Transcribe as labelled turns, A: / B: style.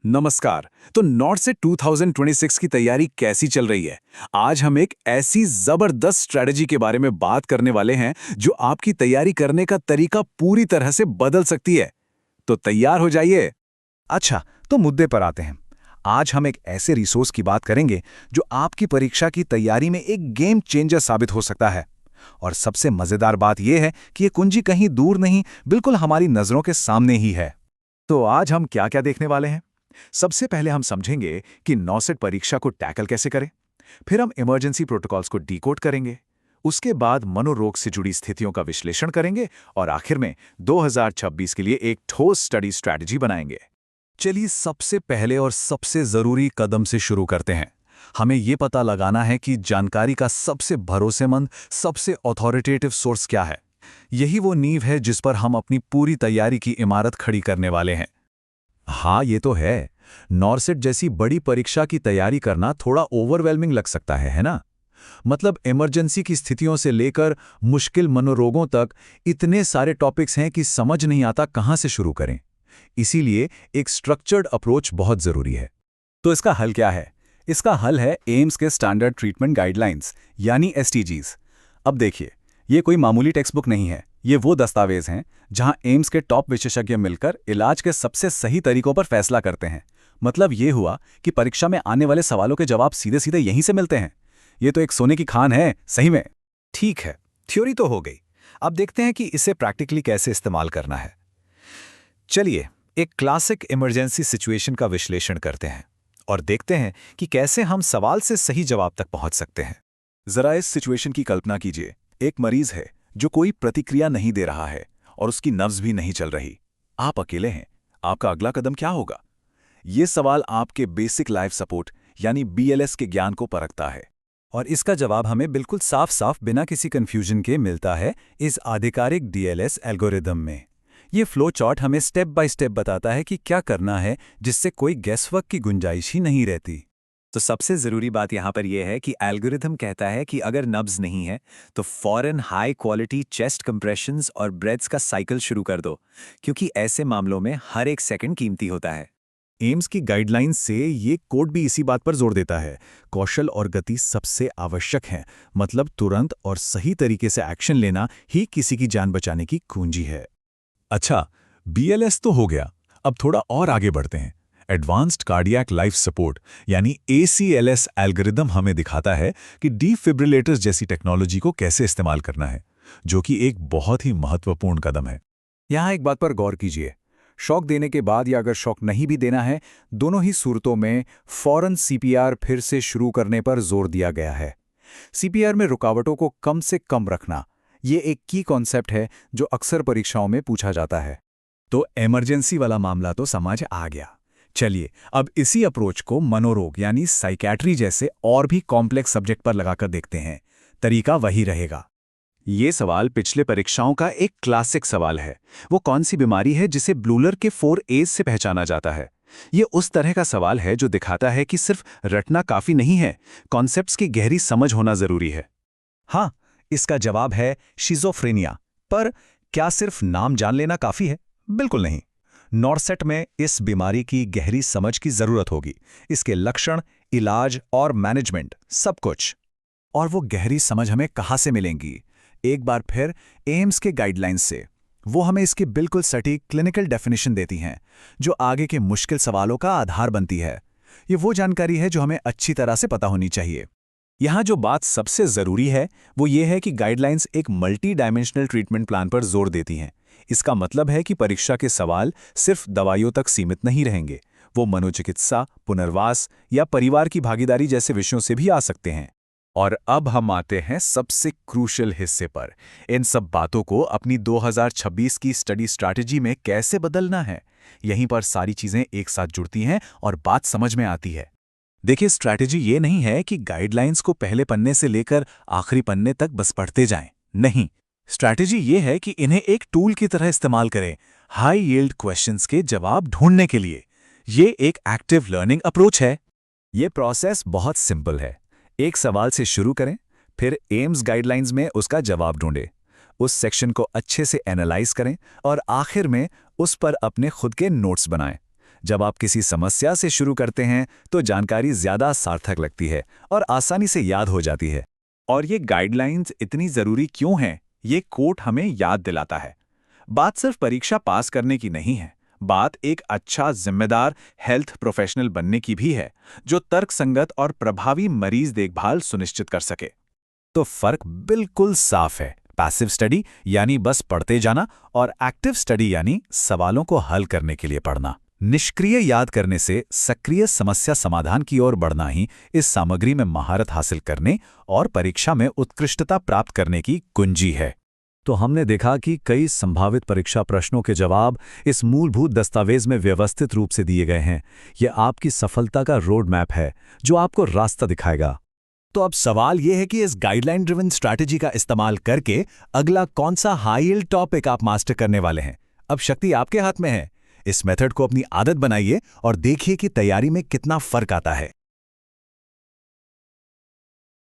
A: नमस्कार। तो नॉर्थ से 2026 की तैयारी कैसी चल रही है? आज हम एक ऐसी जबरदस्त स्ट्रेटजी के बारे में बात करने वाले हैं जो आपकी तैयारी करने का तरीका पूरी तरह से बदल सकती है। तो तैयार हो जाइए।
B: अच्छा, तो मुद्दे पर आते हैं। आज हम एक ऐसे रिसोर्स की बात करेंगे जो आपकी परीक्षा की तैयारी में एक गेम चेंजर साबित हो सकता है। और सबसे मजेदार बात यह है कि ये कुंजी कहीं दूर नहीं, बिल्कुल हमारी नजरों के सामने ही है। तो आज हम क्या क्या देखने वाले हैं? सबसे पहले हम समझेंगे कि नॉसेट परीक्षा को टैकल कैसे करें। फिर हम इमरजेंसी प्रोटोकॉल्स को डिकोड करेंगे। उसके बाद मनोरोग से जुड़ी स्थितियों का विश्लेषण करेंगे और आखिर में 2026 के लिए एक ठोस स्टडी स्ट्रैटेजी बनाएंगे। चलिए सबसे पहले और सबसे जरूरी कदम से शुरू करते हैं। हमें यह पता लगाना है कि जानकारी का सबसे भरोसेमंद, सबसे ऑथोरिटेटिव सोर्स क्या है। यही वो नींव है जिस पर हम अपनी पूरी तैयारी की इमारत खड़ी करने वाले हैं। हाँ, ये तो है। नॉर्सेट जैसी बड़ी परीक्षा की तैयारी करना थोड़ा ओवरवेलमिंग लग सकता है ना? मतलब इमरजेंसी की स्थितियों से लेकर मुश्किल मनोरोगों तक इतने सारे टॉपिक्स हैं कि समझ नहीं आता कहाँ से शुरू करें। इसीलिए एक स्ट्रक्चर्ड अप्रोच बहुत जरूरी है।
A: तो इसका हल क्या है? इसका हल है एम्स के स्टैंडर्ड ट्रीटमेंट गाइडलाइंस यानी एसटीजीज। अब देखिए, ये कोई मामूली टेक्स्ट बुक नहीं है। ये वो दस्तावेज हैं जहां एम्स के टॉप विशेषज्ञ मिलकर इलाज के सबसे सही तरीकों पर फैसला करते हैं। मतलब ये हुआ कि परीक्षा में आने वाले सवालों के जवाब सीधे सीधे यहीं से मिलते हैं। ये तो एक सोने की खान है, सही में।
B: ठीक है, थ्योरी तो हो गई। अब देखते हैं कि इसे प्रैक्टिकली कैसे इस्तेमाल करना है। चलिए एक क्लासिक इमरजेंसी सिचुएशन का विश्लेषण करते हैं और देखते हैं कि कैसे हम सवाल से सही जवाब तक पहुंच सकते हैं।
A: जरा इस सिचुएशन की कल्पना कीजिए। एक मरीज है जो कोई प्रतिक्रिया नहीं दे रहा है और उसकी नब्ज भी नहीं चल रही। आप अकेले हैं। आपका अगला कदम क्या होगा? ये सवाल आपके बेसिक लाइफ सपोर्ट यानी बीएलएस के ज्ञान को परखता है।
B: और इसका जवाब हमें बिल्कुल साफ साफ बिना किसी कंफ्यूजन के मिलता है इस आधिकारिक डीएलएस एल्गोरिदम में। ये फ्लो चार्ट हमें स्टेप बाय स्टेप बताता है कि क्या करना है, जिससे कोई गैसवर्क की गुंजाइश ही नहीं रहती। तो सबसे ज़रूरी बात यहाँ पर यह है कि एल्गोरिथम कहता है कि अगर नब्ज नहीं है तो फौरन हाई क्वालिटी चेस्ट कंप्रेशंस और ब्रेथ्स का साइकिल शुरू कर दो, क्योंकि ऐसे मामलों में हर एक सेकंड कीमती होता है।
A: एम्स की गाइडलाइंस से ये कोड भी इसी बात पर जोर देता है। कौशल और गति सबसे आवश्यक हैं। मतलब तुरंत और सही तरीके से एक्शन लेना ही किसी की जान बचाने की कुंजी है। अच्छा, बीएलएस तो हो गया। अब थोड़ा और आगे बढ़ते हैं। एडवांस्ड कार्डियक लाइफ सपोर्ट यानी एसीएलएस एल्गोरिदम हमें दिखाता है कि डिफिब्रिलेटर्स जैसी टेक्नोलॉजी को कैसे इस्तेमाल करना है, जो कि एक बहुत ही महत्वपूर्ण कदम है।
B: यहाँ एक बात पर गौर कीजिए। शॉक देने के बाद या अगर शॉक नहीं भी देना है, दोनों ही सूरतों में फौरन सीपीआर फिर से शुरू करने पर जोर दिया गया है। सीपीआर में रुकावटों को कम से कम रखना, ये एक की कॉन्सेप्ट है जो अक्सर परीक्षाओं में पूछा जाता है।
A: तो इमरजेंसी वाला मामला तो समझ आ गया। चलिए अब इसी अप्रोच को मनोरोग यानी साइकियाट्री जैसे और भी कॉम्प्लेक्स सब्जेक्ट पर लगाकर देखते हैं। तरीका वही रहेगा। ये सवाल पिछले परीक्षाओं का एक क्लासिक सवाल है। वो कौन सी बीमारी है जिसे ब्लूलर के 4 A's से पहचाना जाता है? ये उस तरह का सवाल है जो दिखाता है कि सिर्फ रटना काफी नहीं है, कॉन्सेप्ट्स की गहरी समझ होना जरूरी है।
B: हाँ, इसका जवाब है शिज़ोफ्रेनिया। पर क्या सिर्फ नाम जान लेना काफी है? बिल्कुल नहीं। नॉर्सेट में इस बीमारी की गहरी समझ की जरूरत होगी। इसके लक्षण, इलाज और मैनेजमेंट, सब कुछ। और वो गहरी समझ हमें कहाँ से मिलेंगी? एक बार फिर एम्स के गाइडलाइंस से। वो हमें इसकी बिल्कुल सटीक क्लिनिकल डेफिनेशन देती हैं, जो आगे के मुश्किल सवालों का आधार बनती है। ये वो जानकारी है जो हमें अच्छी तरह से पता होनी चाहिए।
A: यहाँ जो बात सबसे जरूरी है वो ये है कि गाइडलाइंस एक मल्टी डायमेंशनल ट्रीटमेंट प्लान पर जोर देती हैं। इसका मतलब है कि परीक्षा के सवाल सिर्फ दवाइयों तक सीमित नहीं रहेंगे। वो मनोचिकित्सा, पुनर्वास या परिवार की भागीदारी जैसे विषयों से भी आ सकते हैं। और अब हम आते हैं सबसे क्रूशियल हिस्से पर। इन सब बातों को अपनी 2026 की स्टडी स्ट्रैटेजी में कैसे बदलना है। यहीं पर सारी चीजें एक साथ जुड़ती हैं और बात समझ में आती है। देखिए, स्ट्रैटेजी ये नहीं है कि गाइडलाइंस को पहले पन्ने से लेकर आखिरी पन्ने तक बस पढ़ते जाएं। नहीं, स्ट्रैटेजी ये है कि इन्हें एक टूल की तरह इस्तेमाल करें, हाई यील्ड क्वेश्चंस के जवाब ढूंढने के लिए। ये एक एक्टिव लर्निंग अप्रोच है।
B: ये प्रोसेस बहुत सिंपल है। एक सवाल से शुरू करें, फिर एम्स गाइडलाइंस में उसका जवाब ढूंढें, उस सेक्शन को अच्छे से एनालाइज करें और आखिर में उस पर अपने खुद के नोट्स बनाएं।
A: जब आप किसी समस्या से शुरू करते हैं तो जानकारी ज़्यादा सार्थक लगती है और आसानी से याद हो जाती है। और ये गाइडलाइंस इतनी ज़रूरी क्यों हैं, ये कोट हमें याद दिलाता है। बात सिर्फ परीक्षा पास करने की नहीं है, बात एक अच्छा जिम्मेदार हेल्थ प्रोफेशनल बनने की भी है, जो तर्कसंगत और प्रभावी मरीज देखभाल सुनिश्चित कर सके। तो फर्क बिल्कुल साफ है, पैसिव स्टडी यानी बस पढ़ते जाना और एक्टिव स्टडी यानी सवालों को हल करने के लिए पढ़ना। निष्क्रिय याद करने से सक्रिय समस्या समाधान की ओर बढ़ना ही इस सामग्री में महारत हासिल करने और परीक्षा में उत्कृष्टता प्राप्त करने की कुंजी है। तो हमने देखा कि कई संभावित परीक्षा प्रश्नों के जवाब इस मूलभूत दस्तावेज में व्यवस्थित रूप से दिए गए हैं। यह आपकी सफलता का रोड मैप है जो आपको रास्ता दिखाएगा। तो अब सवाल यह है कि इस गाइडलाइन ड्रिवन स्ट्रैटेजी का इस्तेमाल करके अगला कौन सा हाई यील्ड टॉपिक आप मास्टर करने वाले हैं। अब शक्ति आपके हाथ में है। इस मेथड को अपनी आदत बनाइए और देखिए कि तैयारी में कितना फर्क आता है।